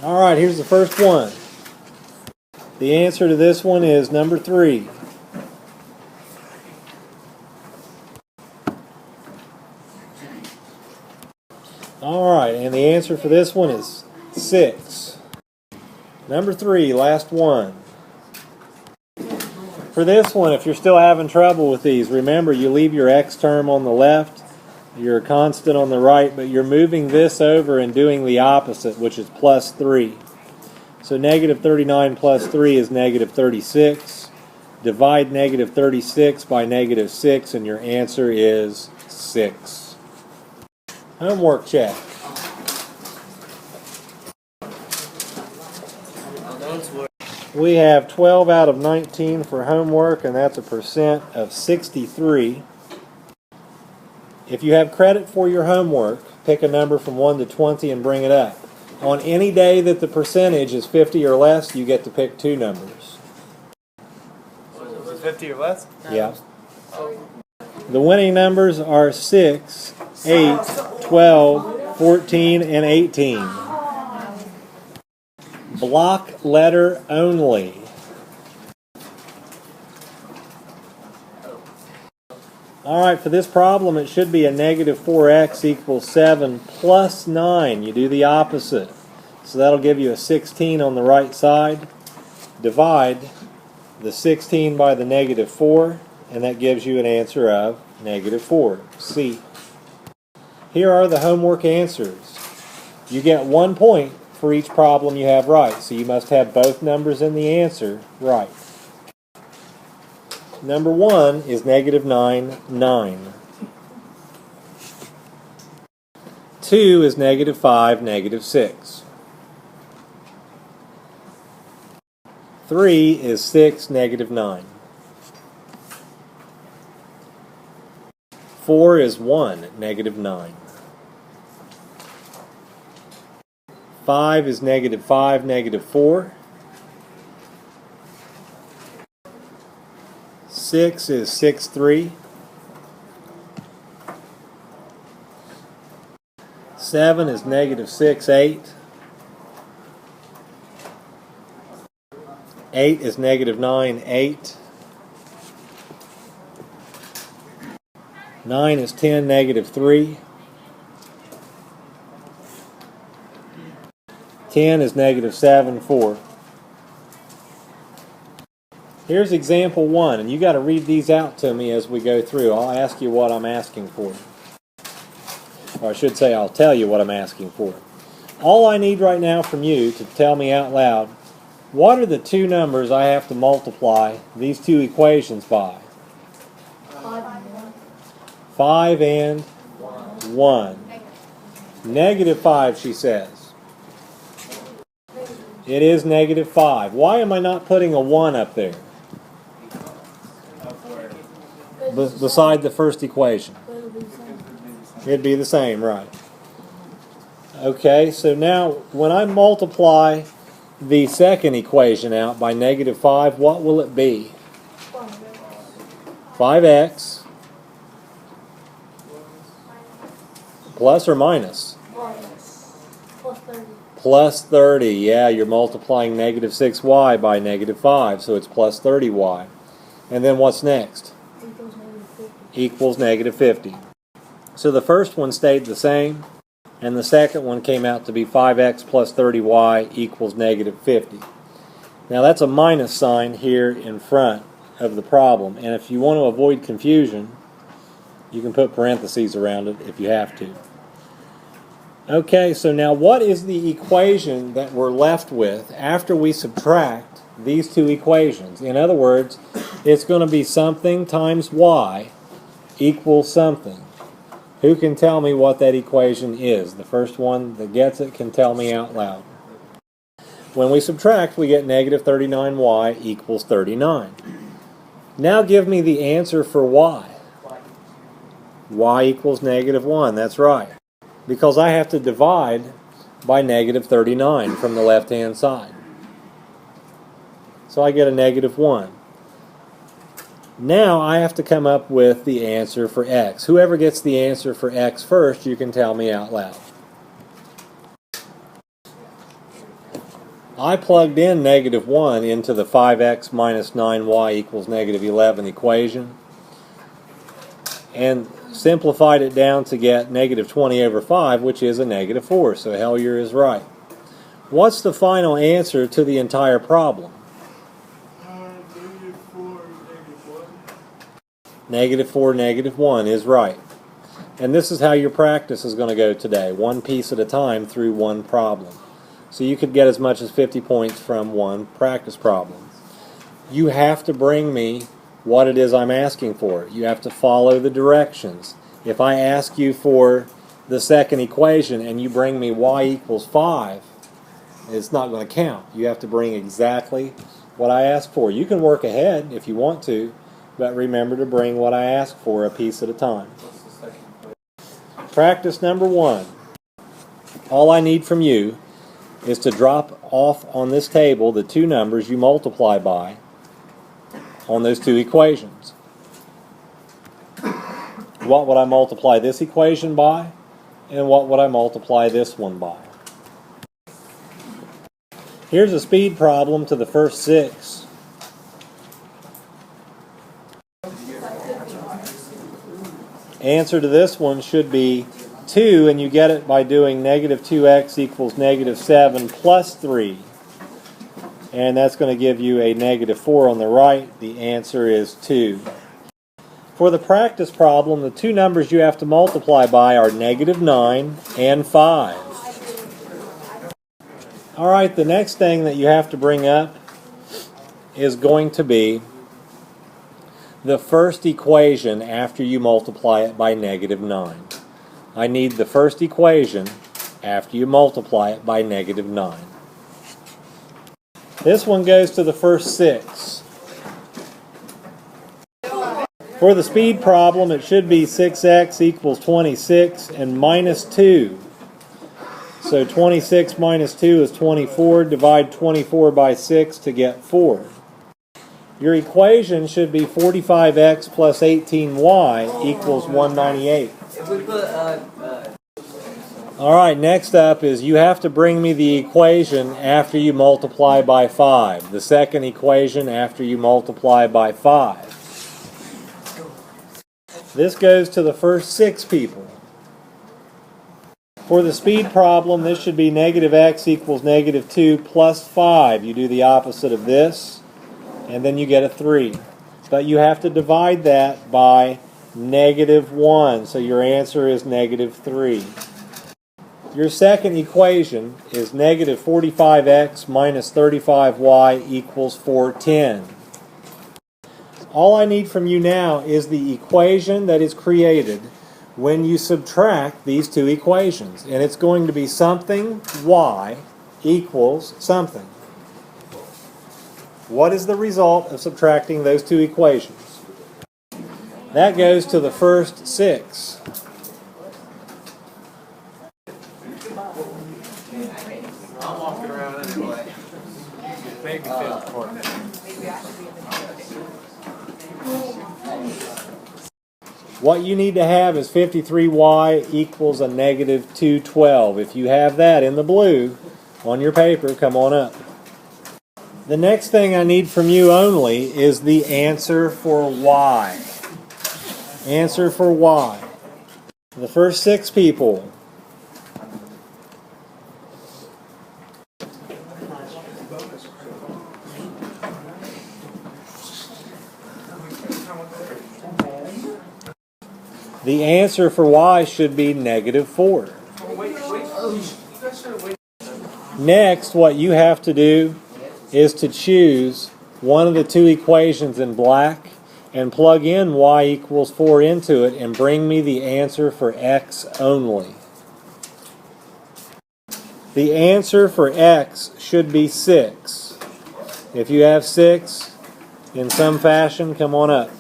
All right, here's the first one. The answer to this one is number 3. All right, and the answer for this one is 6. Number 3, last one. For this one, if you're still having trouble with these, remember you leave your x term on the left, your constant on the right, but you're moving this over and doing the opposite, which is plus 3. So negative 39 plus 3 is negative 36. Divide negative 36 by negative 6, and your answer is 6. Homework check. We have 12 out of 19 for homework, and that's a percent of 63. If you have credit for your homework, pick a number from 1 to 20 and bring it up. On any day that the percentage is 50 or less, you get to pick 2 numbers. Was it 50 or less? Yeah. The winning numbers are 6, 8, 12, 14, and 18. Block letter only. All right, for this problem, it should be a negative 4x equals 7 plus 9. You do the opposite. So that'll give you a 16 on the right side. Divide the 16 by the negative 4, and that gives you an answer of negative 4. C. Here are the homework answers. You get 1 point for each problem you have right, so you must have both numbers in the answer right. Number 1 is negative 9, 9. 2 is negative 5, negative 6. 3 is 6, negative 9. 4 is 1, negative 9. 5 is negative 5, negative 4. 6 is 6, 3. 7 is negative 6, 8. 8 is negative 9, 8. 9 is 10, negative 3. 10 is negative 7, 4. Here's example 1, and you got to read these out to me as we go through. I'll ask you what I'm asking for. Or I should say I'll tell you what I'm asking for. All I need right now from you to tell me out loud, what are the 2 numbers I have to multiply these 2 equations by? 5 and 1. Negative 5, she says. It is negative 5. Why am I not putting a 1 up there? Beside the first equation. It'd be the same, right. Okay, so now when I multiply the second equation out by negative 5, what will it be? 5x plus or minus? Plus 30. Yeah, you're multiplying negative 6y by negative 5, so it's plus 30y. And then what's next? Equals negative 50. So the first one stayed the same, and the second one came out to be 5x plus 30y equals negative 50. Now that's a minus sign here in front of the problem, and if you want to avoid confusion, you can put parentheses around it if you have to. Okay, so now what is the equation that we're left with after we subtract these 2 equations? In other words, it's going to be something times y equals something. Who can tell me what that equation is? The first one that gets it can tell me out loud. When we subtract, we get negative 39y equals 39. Now give me the answer for y. Y equals negative 1, that's right. Because I have to divide by negative 39 from the left-hand side. So I get a negative 1. Now I have to come up with the answer for x. Whoever gets the answer for x first, you can tell me out loud. I plugged in negative 1 into the 5x minus 9y equals negative 11 equation and simplified it down to get negative 20 over 5, which is a negative 4. So Hellyer is right. What's the final answer to the entire problem? Negative 4, negative 1 is right. And this is how your practice is going to go today, one piece at a time through one problem. So you could get as much as 50 points from one practice problem. You have to bring me what it is I'm asking for. You have to follow the directions. If I ask you for the second equation and you bring me y equals 5, it's not going to count. You have to bring exactly what I asked for. You can work ahead if you want to, but remember to bring what I ask for a piece at a time. Practice number 1. All I need from you is to drop off on this table the two numbers you multiply by on those two equations. What would I multiply this equation by, and what would I multiply this one by? Here's a speed problem to the first 6. Answer to this one should be 2, and you get it by doing negative 2x equals negative 7 plus 3. And that's going to give you a negative 4 on the right. The answer is 2. For the practice problem, the two numbers you have to multiply by are negative 9 and 5. Alright, the next thing that you have to bring up is going to be the first equation after you multiply it by negative 9. I need the first equation after you multiply it by negative 9. This one goes to the first 6. For the speed problem, it should be 6x equals 26 and minus 2. So 26 minus 2 is 24. Divide 24 by 6 to get 4. Your equation should be 45x plus 18y equals 198. Alright, next up is you have to bring me the equation after you multiply by 5. The second equation after you multiply by 5. This goes to the first 6 people. For the speed problem, this should be negative x equals negative 2 plus 5. You do the opposite of this, and then you get a 3. But you have to divide that by negative 1, so your answer is negative 3. Your second equation is negative 45x minus 35y equals 410. All I need from you now is the equation that is created when you subtract these two equations. And it's going to be something y equals something. What is the result of subtracting those two equations? That goes to the first 6. I'm walking around anyway. Maybe 54. What you need to have is 53y equals a negative 212. If you have that in the blue on your paper, come on up. The next thing I need from you only is the answer for y. Answer for y. The first 6 people. The answer for y should be negative 4. Next, what you have to do is to choose one of the two equations in black and plug in y equals 4 into it and bring me the answer for x only. The answer for x should be 6. If you have 6 in some fashion, come on up.